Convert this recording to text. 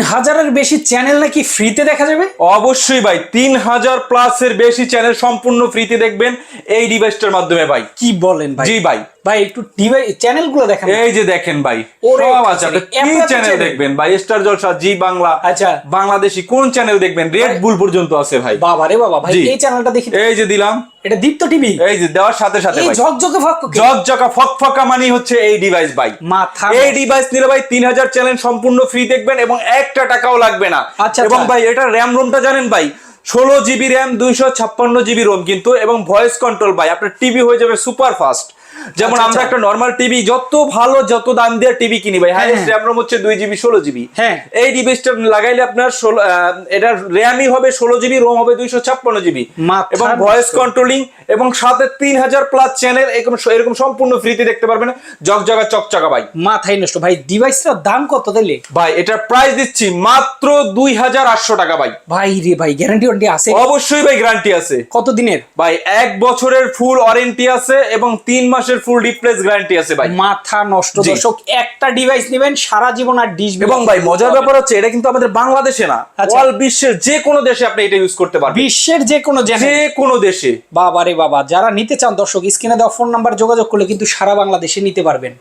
3000-এর বেশি চ্যানেল নাকি ফ্রিতে দেখা যাবে? অবশ্যই ভাই, 3000 প্লাসের বেশি চ্যানেল সম্পূর্ণ ফ্রিতে দেখবেন এই ডিভাইসটার মাধ্যমে ভাই। কি বলেন ভাই? জি ভাই। ভাই একটু ডিভাইস চ্যানেলগুলো দেখেন। এই যে দেখেন ভাই, ওরে সব আছে। আপনি কি এত চ্যানেল channel? দেখবেন ভাই? স্টার জলসা, জি বাংলা, আচ্ছা। বাংলাদেশি কোন চ্যানেল দেখবেন? রেড বুল পর্যন্ত আছে ভাই। বাবা রে বাবা, ভাই জি। এই চ্যানেলটা দেখি। এই যে দিলাম, এটা দীপ্ত টিভি। এই যে দেওয়ার সাথে সাথে এই ভাই ঝকঝকে ফকফকে ঝকঝকা ফকফকা মানে হচ্ছে এই ডিভাইস ভাই। মাথা এই ডিভাইস নিলে ভাই 3000 চ্যানেল সম্পূর্ণ ফ্রি দেখবেন এবং একটা টাকাও লাগবে না। আচ্ছা, এবং আচ্ছা। ভাই এটা র্যাম রোমটা জানেন ভাই? 16 জিবি র্যাম, 256 জিবি রোম কিন্তু, এবং ভয়েস কন্ট্রোল ভাই। আপনার টিভি হয়ে যাবে সুপার ফাস্ট। যেমন আচ্ছা, আমরা আচ্ছা। একটা নরমাল টিভি যত ভালো, যত দাম দিয়ে টিভি কিনি ভাই, হাইয়েস্ট হ্যাঁ। র্যাম রোম হচ্ছে 2 জিবি 16 জিবি। হ্যাঁ। এই ডিভাইসটা লাগাইলে আপনার এটার র্যামই হবে 16 জিবি, রোম হবে 256 জিবি, মাথা এবং নষ্ট। ভয়েস কন্ট্রোলিং এবং সাথে 3000 প্লাস চ্যানেল এরকম সম্পূর্ণ ফ্রিতে দেখতে পারবেন। জগজগা চকচকা ভাই। মাথায় নষ্ট ভাই। ডিভাইসটার দাম কত দিলে? ভাই এটার প্রাইস দিচ্ছি মাত্র 2800 টাকা ভাই। ভাই রে ভাই, গ্যারান্টি ওয়ারেন্টি আছে? অবশ্যই ভাই, গ্যারান্টি আছে। কত দিনের? ভাই 1 বছরের ফুল ওয়ারেন্টি আছে এবং 3 মাসের ফুল রিপ্লেস গ্যারান্টি আছে ভাই। মাথা নষ্ট। জি। দর্শক, একটা ডিভাইস নেবেন সারা জীবন আর ডিশ। এবং ভাই মজার ব্যাপার হচ্ছে এটা কিন্তু আমাদের বাংলাদেশে না, আচ্ছা। অল বিশ্বের যে কোনো দেশে আপনি এটা ইউজ করতে পারবেন। বিশ্বের যে কোনো যে কোনো দেশে। বাবা রে বাবা, যারা নিতে চান দর্শক, স্ক্রিনে দেওয়া ফোন নাম্বার যোগাযোগ করলে কিন্তু সারা বাংলাদেশে নিতে পারবেন।